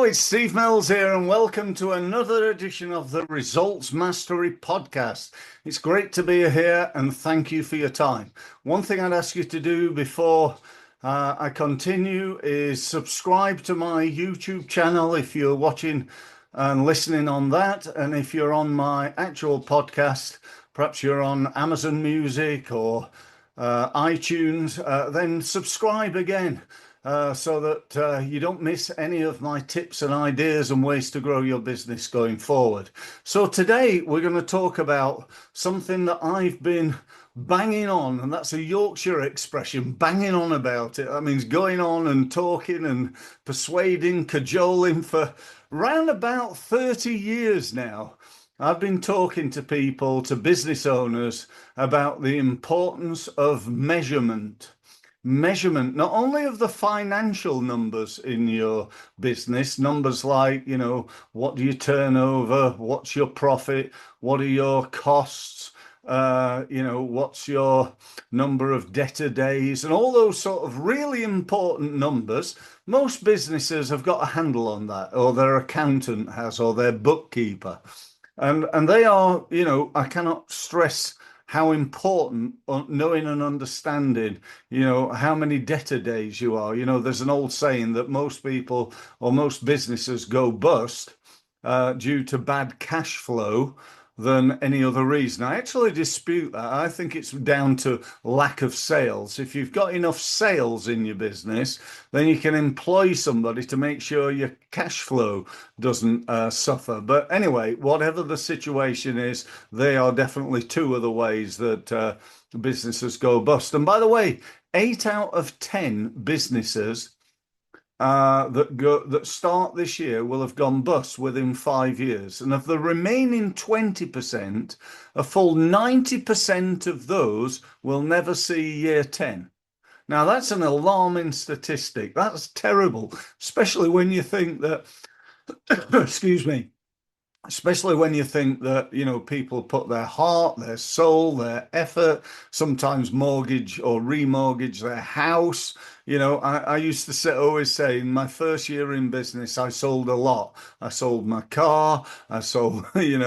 It's Steve Mills here, and welcome to another edition of the Results Mastery Podcast. It's great to be here, and thank you for your time. One thing I'd ask you to do before I continue is subscribe to my YouTube channel if you're watching and listening on that, and if you're on my actual podcast, perhaps you're on Amazon Music or iTunes, then subscribe again so that you don't miss any of my tips and ideas and ways to grow your business going forward. So today we're going to talk about something that I've been banging on, and that's a Yorkshire expression, banging on about it. That means going on and talking and persuading, cajoling for round about 30 years now. I've been talking to people, to business owners, about the importance of measurement. Measurement, not only of the financial numbers in your business, numbers like, what do you turn over? What's your profit? What are your costs? What's your number of debtor days? And all those sort of really important numbers. Most businesses have got a handle on that, or their accountant has, or their bookkeeper. And they are, I cannot stress how important knowing and understanding, how many debtor days you are. There's an old saying that most people or most businesses go bust due to bad cash flow than any other reason. I actually dispute that. I think it's down to lack of sales. If you've got enough sales in your business, then you can employ somebody to make sure your cash flow doesn't suffer. But anyway, whatever the situation is, they are definitely two of the ways that businesses go bust. And by the way, 8 out of 10 businesses that start this year will have gone bust within 5 years. And of the remaining 20%, a full 90% of those will never see year 10. Now, that's an alarming statistic. That's terrible, especially when you think that, excuse me, especially when you think that, people put their heart, their soul, their effort, sometimes mortgage or remortgage their house. I used to always say, in my first year in business, I sold a lot. I sold my car. I sold, in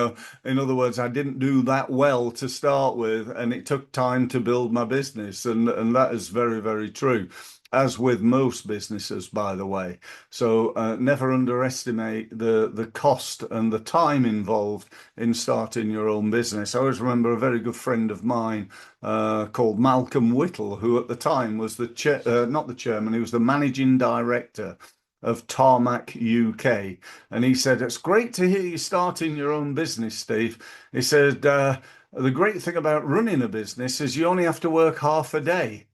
other words, I didn't do that well to start with, and it took time to build my business. And that is very, very true, as with most businesses, by the way. So never underestimate the cost and the time involved in starting your own business. I always remember a very good friend of mine called Malcolm Whittle, who at the time was not the chairman, he was the managing director of Tarmac UK. And he said, "It's great to hear you starting your own business, Steve." He said, "The great thing about running a business is you only have to work half a day."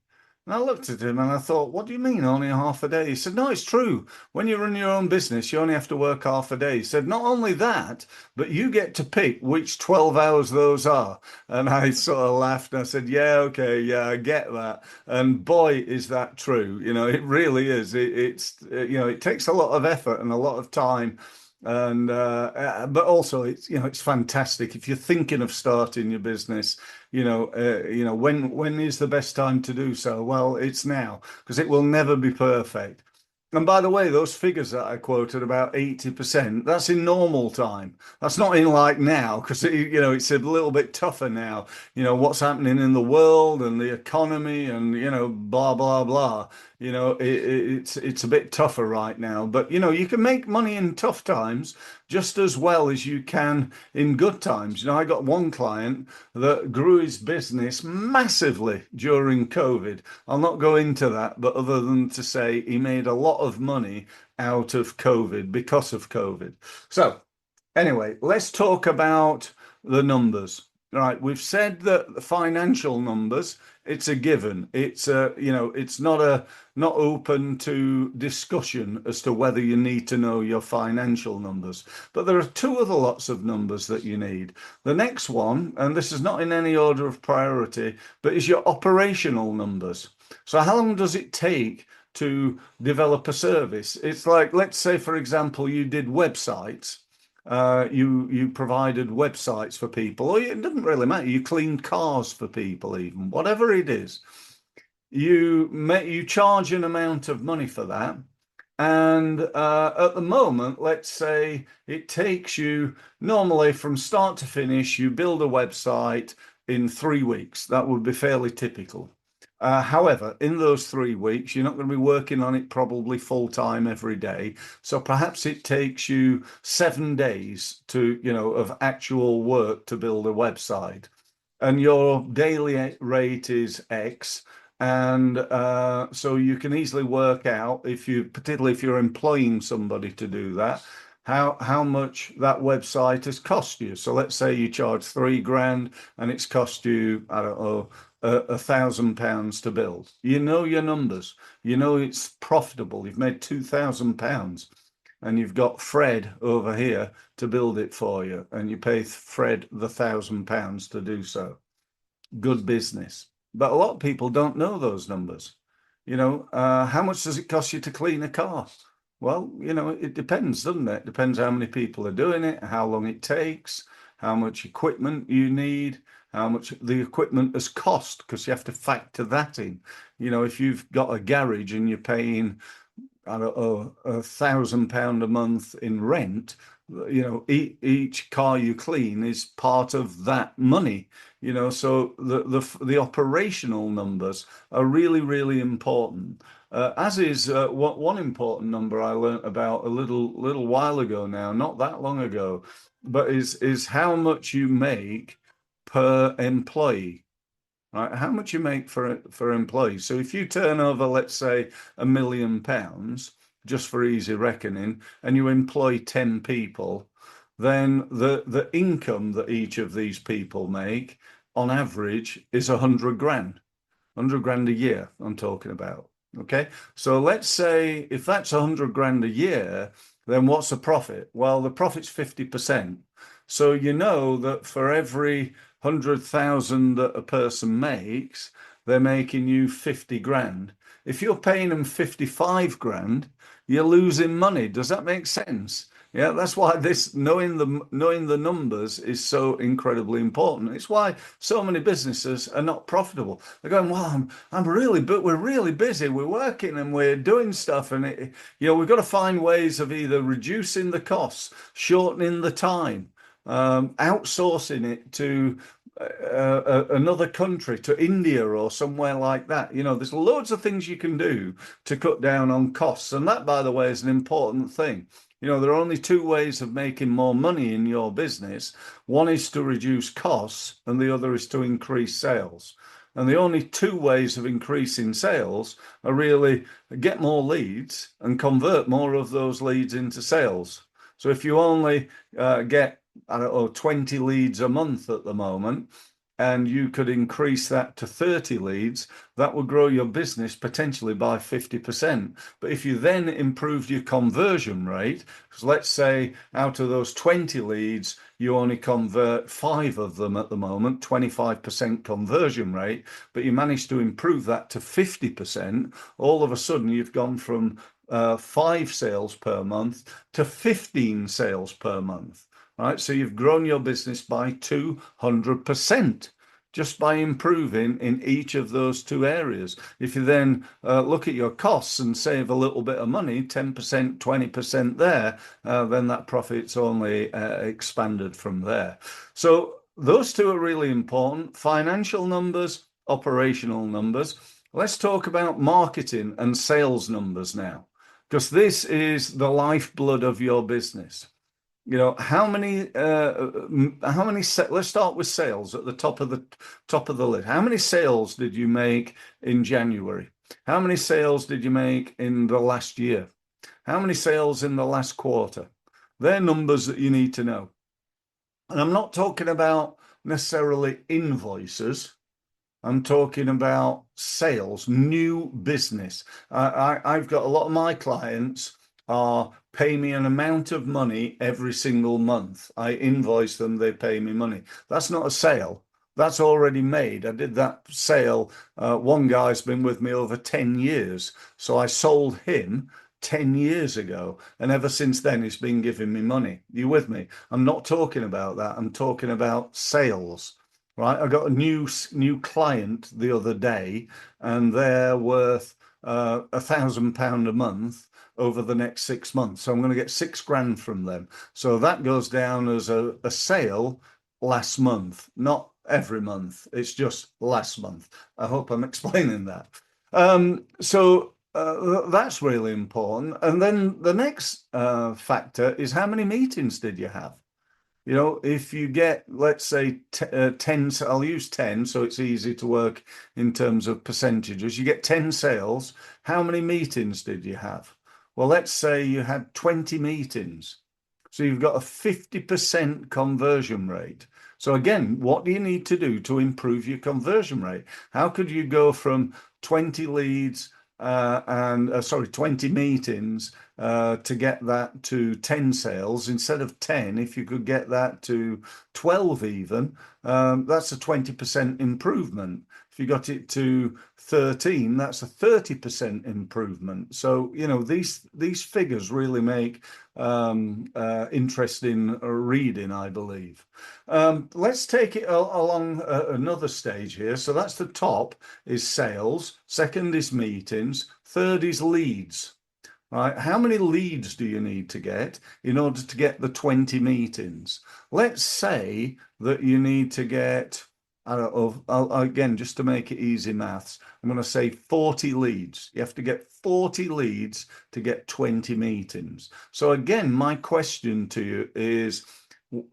And I looked at him and I thought, "What do you mean only half a day?" He said, "No, it's true. When you run your own business, you only have to work half a day." He said, "Not only that, but you get to pick which 12 hours those are." And I sort of laughed and I said, "Yeah, okay, yeah, I get that." And boy, is that true. It really is. It takes a lot of effort and a lot of time. And but also it's fantastic if you're thinking of starting your business. When is the best time to do so? Well, it's now, because it will never be perfect. And by the way, those figures that I quoted, about 80%, that's in normal time. That's not in like now, because it's a little bit tougher now. What's happening in the world and the economy and blah blah blah. It's a bit tougher right now. But you can make money in tough times just as well as you can in good times. I got one client that grew his business massively during COVID. I'll not go into that, but other than to say he made a lot of money out of COVID because of COVID. So anyway, let's talk about the numbers. Right, we've said that the financial numbers, it's a given. It's it's not open to discussion as to whether you need to know your financial numbers. But there are two other lots of numbers that you need. The next one, and this is not in any order of priority, but is your operational numbers. So how long does it take to develop a service? It's like, let's say, for example, you did websites. You provided websites for people, or it doesn't really matter. You cleaned cars for people, even whatever it is. You charge an amount of money for that, And at the moment, let's say it takes you normally from start to finish, you build a website in 3 weeks. That would be fairly typical. However, in those 3 weeks, you're not going to be working on it probably full time every day. So perhaps it takes you 7 days to, of actual work to build a website, and your daily rate is X. And so you can easily work out, if you, particularly if you're employing somebody to do that, how much that website has cost you. So let's say you charge 3 grand and it's cost you, I don't know, £1,000 to build. You know your numbers. You know it's profitable. You've made £2,000, and you've got Fred over here to build it for you, and you pay Fred the £1,000 to do so. Good business. But a lot of people don't know those numbers. How much does it cost you to clean a car? Well, it depends, doesn't it? It depends how many people are doing it, how long it takes, how much equipment you need, how much the equipment has cost, because you have to factor that in. If you've got a garage and you're paying, I don't know, £1,000 a month in rent, each car you clean is part of that money. So the operational numbers are really, really important. As is one important number I learnt about a little while ago now, not that long ago, but is how much you make per employee. Right? How much you make for employees. So if you turn over, let's say, £1 million, just for easy reckoning, and you employ 10 people, then the income that each of these people make on average is 100 grand. 100 grand a year, I'm talking about. Okay. So let's say if that's 100 grand a year, then what's the profit? Well, the profit's 50%. So you know that for every 100,000 that a person makes, they're making you 50 grand. If you're paying them 55 grand, you're losing money. Does that make sense? Yeah, that's why this knowing the numbers is so incredibly important. It's why so many businesses are not profitable. They're going, well, I'm really, but we're really busy. We're working and we're doing stuff, and we've got to find ways of either reducing the costs, shortening the time, outsourcing it to another country, to India or somewhere like that. There's loads of things you can do to cut down on costs, and that, by the way, is an important thing. There are only two ways of making more money in your business. One is to reduce costs, and the other is to increase sales. And the only two ways of increasing sales are really get more leads and convert more of those leads into sales. So if you only get, I don't know, 20 leads a month at the moment, and you could increase that to 30 leads, that would grow your business potentially by 50%. But if you then improved your conversion rate, because let's say out of those 20 leads, you only convert 5 of them at the moment, 25% conversion rate, but you manage to improve that to 50%, all of a sudden you've gone from 5 sales per month to 15 sales per month. Right, so you've grown your business by 200% just by improving in each of those two areas. If you then look at your costs and save a little bit of money, 10%, 20% there, then that profit's only expanded from there. So those two are really important: financial numbers, operational numbers. Let's talk about marketing and sales numbers now, because this is the lifeblood of your business. Let's start with sales at the top of the list. How many sales did you make in January? How many sales did you make in the last year? How many sales in the last quarter? They're numbers that you need to know. And I'm not talking about necessarily invoices. I'm talking about sales, new business. I've got a lot of my clients are pay me an amount of money every single month. I invoice them, they pay me money. That's not a sale. That's already made. I did that sale. One guy's been with me over 10 years. So I sold him 10 years ago. And ever since then, he's been giving me money. You with me? I'm not talking about that. I'm talking about sales. Right? I got a new client the other day, and they're worth £1,000 a month over the next 6 months. So I'm going to get 6 grand from them. So that goes down as a sale last month, not every month. It's just last month. I hope I'm explaining that. So that's really important. And then the next factor is how many meetings did you have? You know, if you get, let's say, 10, I'll use 10 so it's easy to work in terms of percentages. You get 10 sales. How many meetings did you have? Well, let's say you had 20 meetings. So you've got a 50% conversion rate. So again, what do you need to do to improve your conversion rate? How could you go from 20 leads and 20 meetings to get that to 10 sales instead of 10? If you could get that to 12 even, that's a 20% improvement. If you got it to 13, that's a 30% improvement. So, you know, these figures really make interesting reading, I believe. Let's take it along another stage here. So that's the top is sales, second is meetings, third is leads. Right? How many leads do you need to get in order to get the 20 meetings? Let's say that you need to get, I don't know, again, just to make it easy maths, I'm going to say 40 leads. You have to get 40 leads to get 20 meetings. So again, my question to you is,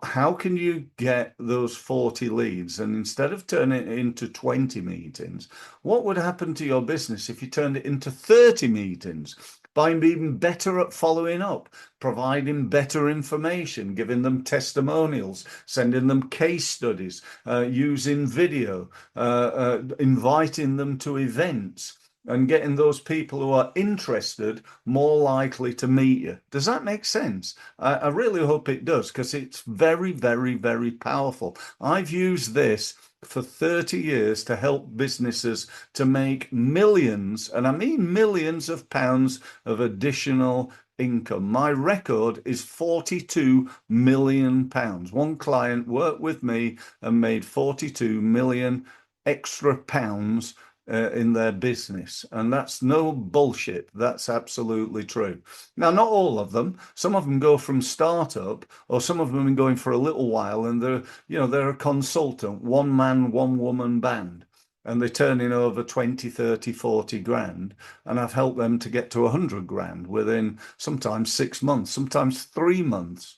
how can you get those 40 leads? And instead of turning it into 20 meetings, what would happen to your business if you turned it into 30 meetings? By being better at following up, providing better information, giving them testimonials, sending them case studies, using video, inviting them to events, and getting those people who are interested more likely to meet you. Does that make sense? I really hope it does, because it's very, very, very powerful. I've used this for 30 years to help businesses to make millions, and I mean millions of pounds of additional income. My record is 42 million pounds. One client worked with me and made 42 million extra pounds in their business. And that's no bullshit. That's absolutely true. Now, not all of them. Some of them go from startup, or some of them have been going for a little while, and they're a consultant, one man, one woman band. And they're turning over 20, 30, 40 grand. And I've helped them to get to 100 grand within sometimes 6 months, sometimes 3 months.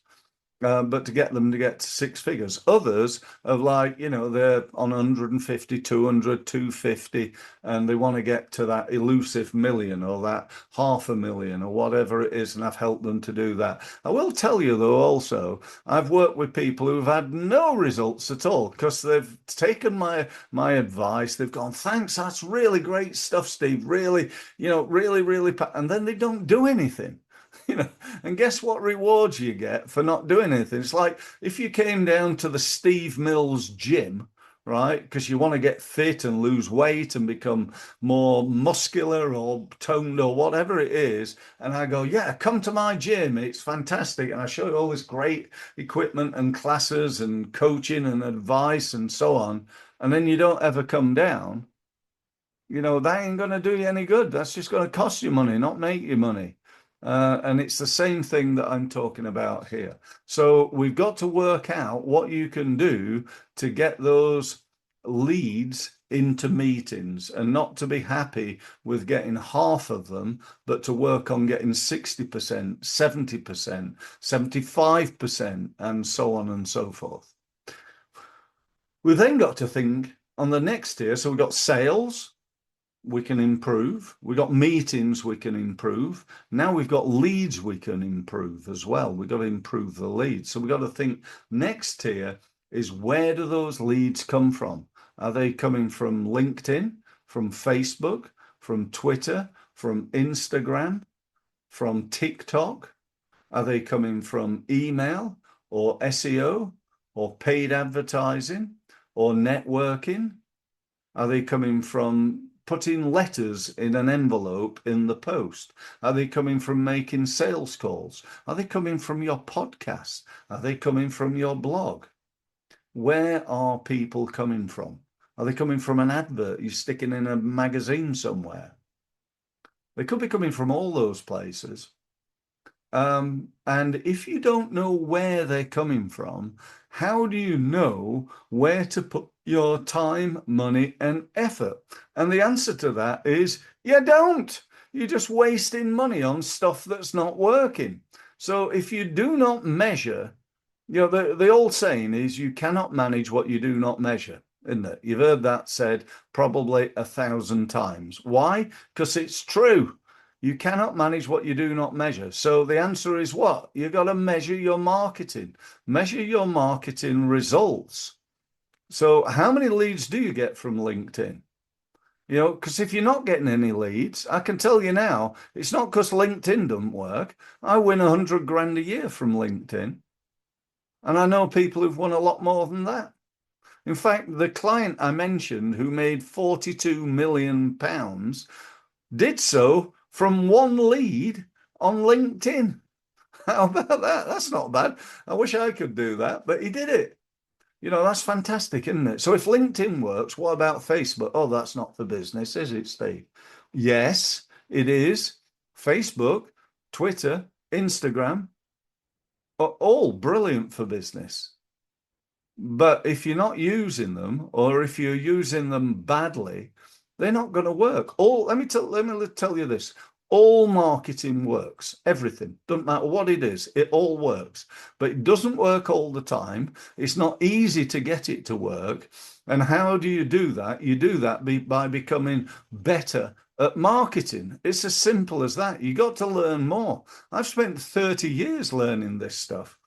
But to get them to get to 6 figures. Others are like, they're on 150, 200, 250, and they want to get to that elusive million or that 500,000 or whatever it is, and I've helped them to do that. I will tell you, though, also, I've worked with people who've had no results at all because they've taken my advice. They've gone, thanks, that's really great stuff, Steve. Really, really, really, and then they don't do anything. And guess what rewards you get for not doing anything? It's like if you came down to the Steve Mills gym, right? Because you want to get fit and lose weight and become more muscular or toned or whatever it is. And I go, yeah, come to my gym. It's fantastic. And I show you all this great equipment and classes and coaching and advice and so on. And then you don't ever come down. That ain't going to do you any good. That's just going to cost you money, not make you money. And it's the same thing that I'm talking about here. So we've got to work out what you can do to get those leads into meetings, and not to be happy with getting half of them, but to work on getting 60%, 70%, 75%, and so on and so forth. We've then got to think on the next tier. So we've got sales, we can improve. We've got meetings we can improve. Now we've got leads we can improve as well. We've got to improve the leads. So we've got to think next tier is, where do those leads come from? Are they coming from LinkedIn, from Facebook, from Twitter, from Instagram, from TikTok? Are they coming from email or SEO or paid advertising or networking? Are they coming from putting letters in an envelope in the post? Are they coming from making sales calls? Are they coming from your podcast? Are they coming from your blog? Where are people coming from? Are they coming from an advert you're sticking in a magazine somewhere? They could be coming from all those places. And if you don't know where they're coming from, how do you know where to put your time, money, and effort? And the answer to that is you don't. You're just wasting money on stuff that's not working. So if you do not measure, the old saying is you cannot manage what you do not measure, isn't it? You've heard that said probably 1,000 times. Why? Because it's true. You cannot manage what you do not measure. So the answer is what? You've got to measure your marketing, measure your marketing results. So how many leads do you get from LinkedIn? Because if you're not getting any leads, I can tell you now, it's not because LinkedIn doesn't work. I win 100 grand a year from LinkedIn. And I know people who've won a lot more than that. In fact, the client I mentioned who made 42 million pounds did so from one lead on LinkedIn. How about that? That's not bad. I wish I could do that, but he did it. That's fantastic, isn't it? So if LinkedIn works, what about Facebook? Oh, that's not for business, is it, Steve? Yes, it is. Facebook, Twitter, Instagram are all brilliant for business. But if you're not using them, or if you're using them badly, they're not going to work. Let me tell you this. All marketing works. Everything. Doesn't matter what it is. It all works. But it doesn't work all the time. It's not easy to get it to work. And how do you do that? You do that by becoming better at marketing. It's as simple as that. You got to learn more. I've spent 30 years learning this stuff.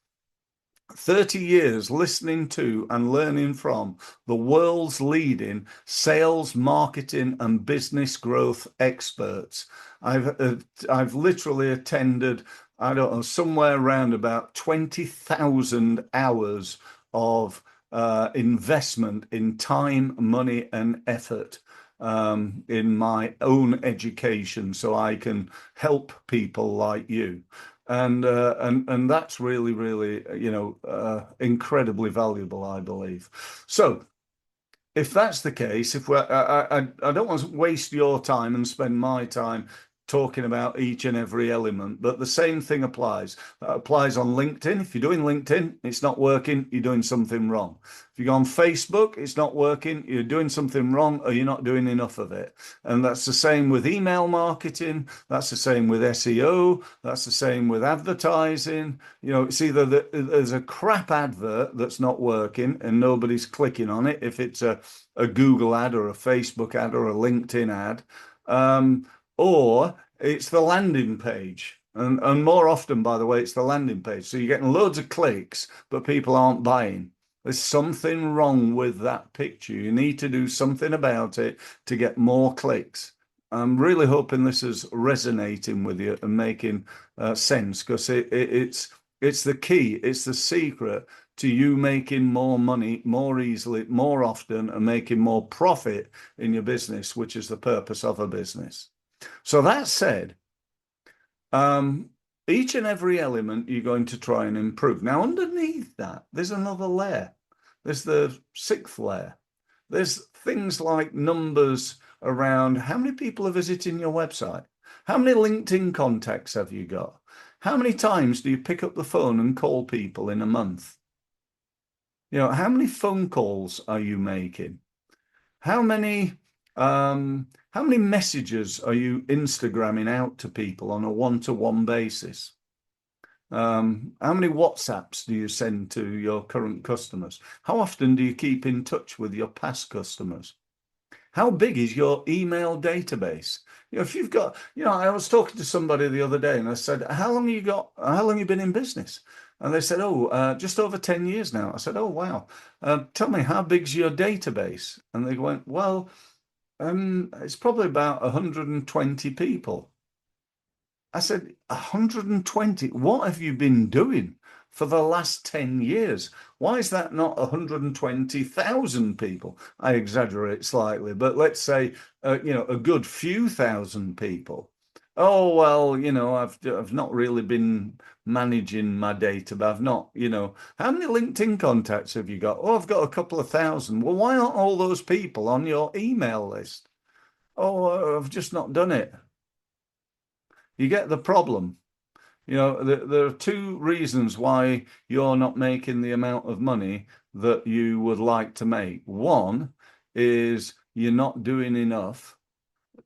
30 years listening to and learning from the world's leading sales, marketing, and business growth experts. I've literally attended, I don't know, somewhere around about 20,000 hours of investment in time, money, and effort in my own education so I can help people like you. And that's really, really, incredibly valuable, I believe. So if that's the case, if we're, I don't want to waste your time and spend my time talking about each and every element, but the same thing applies. That applies on LinkedIn. If you're doing LinkedIn, it's not working, you're doing something wrong. If you go on Facebook, it's not working, you're doing something wrong, or you're not doing enough of it. And that's the same with email marketing. That's the same with SEO. That's the same with advertising. It's either there's a crap advert that's not working and nobody's clicking on it, if it's a Google ad or a Facebook ad or a LinkedIn ad. Or it's the landing page. And more often, by the way, it's the landing page. So you're getting loads of clicks, but people aren't buying. There's something wrong with that picture. You need to do something about it to get more clicks. I'm really hoping this is resonating with you and making sense, because it's the key, it's the secret to you making more money more easily, more often, and making more profit in your business, which is the purpose of a business. So that said, each and every element you're going to try and improve. Now, underneath that, there's another layer. There's the sixth layer. There's things like numbers around how many people are visiting your website? How many LinkedIn contacts have you got? How many times do you pick up the phone and call people in a month? How many phone calls are you making? How many how many messages are you Instagramming out to people on a one-to-one basis? How many WhatsApps do you send to your current customers? How often do you keep in touch with your past customers? How big is your email database? If you've got, I was talking to somebody the other day and I said, how long have you been in business? And they said, just over 10 years now. I said, oh, wow. Tell me, how big's your database? And they went, well, it's probably about 120 people. I said, 120? What have you been doing for the last 10 years? Why is that not 120,000 people? I exaggerate slightly, but let's say, a good few thousand people. Oh, well, I've not really been managing my data, but I've not, how many LinkedIn contacts have you got? Oh, I've got a couple of thousand. Well, why aren't all those people on your email list? Oh, I've just not done it. You get the problem. There are two reasons why you're not making the amount of money that you would like to make. One is you're not doing enough.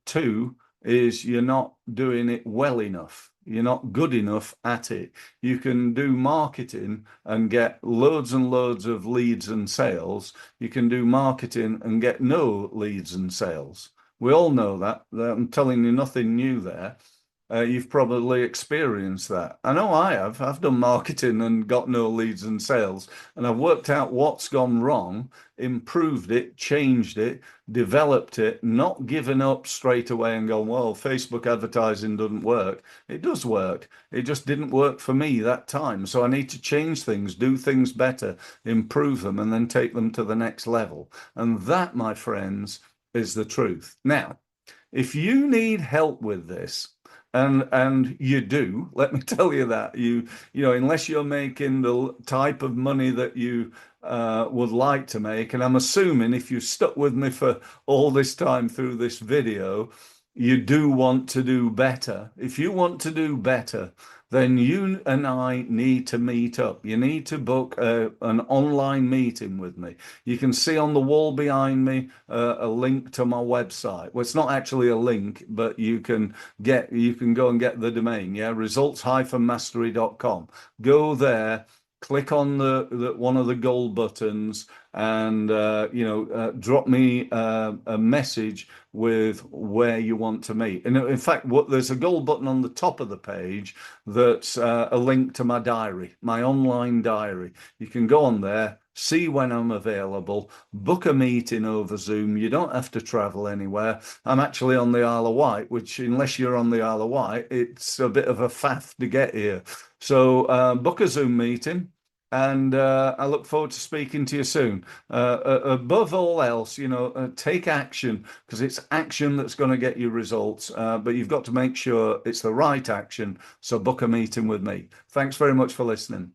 Two is you're not doing it well enough. You're not good enough at it. You can do marketing and get loads and loads of leads and sales. You can do marketing and get no leads and sales. We all know that. I'm telling you nothing new there. You've probably experienced that. I know I have. I've done marketing and got no leads and sales, and I've worked out what's gone wrong, improved it, changed it, developed it, not given up straight away and gone, well, Facebook advertising doesn't work. It does work. It just didn't work for me that time. So I need to change things, do things better, improve them, and then take them to the next level. And that, my friends, is the truth. Now, if you need help with this, and you do, let me tell you that unless you're making the type of money that you would like to make, and I'm assuming if you stuck with me for all this time through this video, you do want to do better. If you want to do better, then you and I need to meet up. You need to book an online meeting with me. You can see on the wall behind me a link to my website. Well, it's not actually a link, but you can go and get the domain, yeah, results-mastery.com. Go there, click on the one of the gold buttons, and drop me a message with where you want to meet. And in fact, there's a gold button on the top of the page that's a link to my diary, my online diary. You can go on there, see when I'm available, book a meeting over Zoom. You don't have to travel anywhere. I'm actually on the Isle of Wight, which, unless you're on the Isle of Wight, it's a bit of a faff to get here. So book a Zoom meeting. And I look forward to speaking to you soon. Above all else, take action, because it's action that's going to get you results. But you've got to make sure it's the right action. So book a meeting with me. Thanks very much for listening.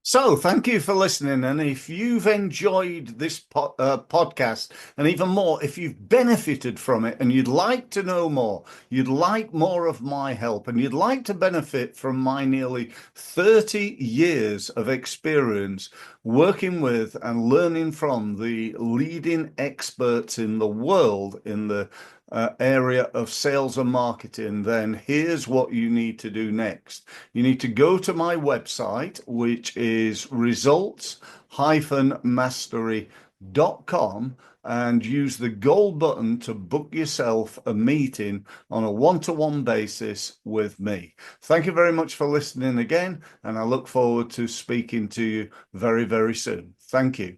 So, thank you for listening. And if you've enjoyed this podcast, and even more, if you've benefited from it and you'd like to know more, you'd like more of my help, and you'd like to benefit from my nearly 30 years of experience working with and learning from the leading experts in the world in the area of sales and marketing, then here's what you need to do next. You need to go to my website, which is results-mastery.com, and use the gold button to book yourself a meeting on a one-to-one basis with me. Thank you very much for listening again, and I look forward to speaking to you very, very soon. Thank you.